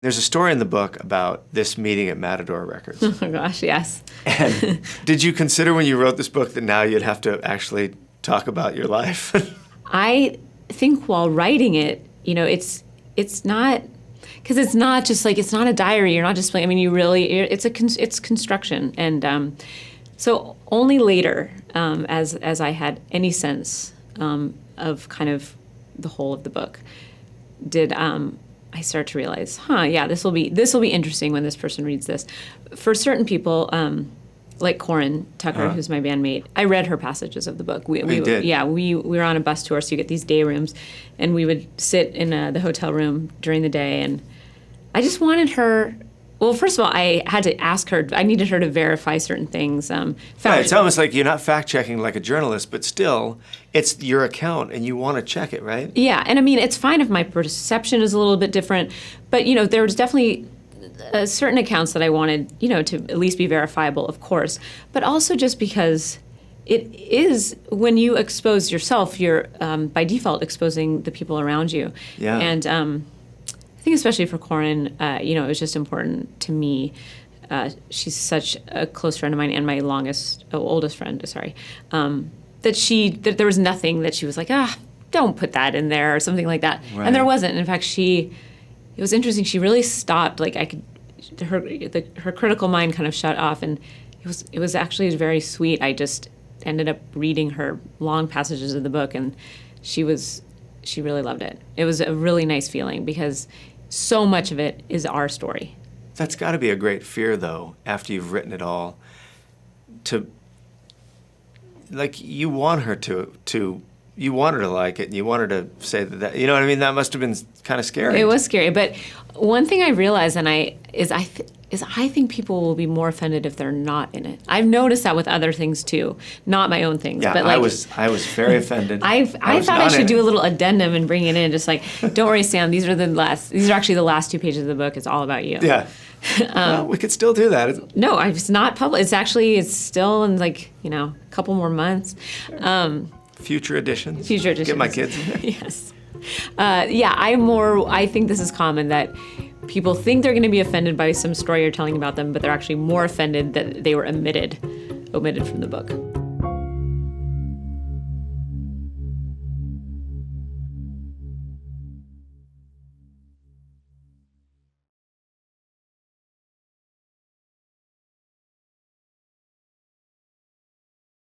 There's a story in the book about this meeting at Matador Records. Oh my gosh, yes. And did you consider when you wrote this book that now you'd have to actually talk about your life? I think while writing it, it's not, because it's not just like, it's not a diary. You're not just playing. I mean, it's construction. And so only later, as I had any sense of kind of the whole of the book, did I start to realize, this will be interesting when this person reads this. For certain people, like Corin Tucker, who's my bandmate, I read her passages of the book. We did? Yeah, we were on a bus tour, so you get these day rooms, and we would sit in the hotel room during the day, and I just wanted her. Well, first of all, I had to ask her. I needed her to verify certain things. It's almost like you're not fact-checking like a journalist, but still, it's your account, and you want to check it, right? Yeah, and I mean, it's fine if my perception is a little bit different, but there was definitely certain accounts that I wanted, to at least be verifiable, of course, but also just because it is, when you expose yourself, you're by default exposing the people around you. Yeah. And I think especially for Corin, it was just important to me. She's such a close friend of mine and my oldest friend, sorry, that there was nothing that she was like, don't put that in there or something like that. Right. And there wasn't. In fact, it was interesting. She really stopped. Like her critical mind kind of shut off, and it was actually very sweet. I just ended up reading her long passages of the book, and she really loved it. It was a really nice feeling because so much of it is our story. That's got to be a great fear, though, after you've written it all, you want her to you want her to like it, and you want her to say that, you know what I mean? That must have been kind of scary. It was scary, but one thing I realized, I think people will be more offended if they're not in it. I've noticed that with other things too, not my own things. Yeah, but I was very offended. I thought I should do a little addendum and bring it in, just like, don't worry, Sam. These are actually the last 2 pages of the book. It's all about you. Yeah. Well, we could still do that. No, it's not public. It's still in a couple more months. Future editions. Future editions. Get my kids. Yes. I think this is common that people think they're going to be offended by some story you're telling about them, but they're actually more offended that they were omitted from the book.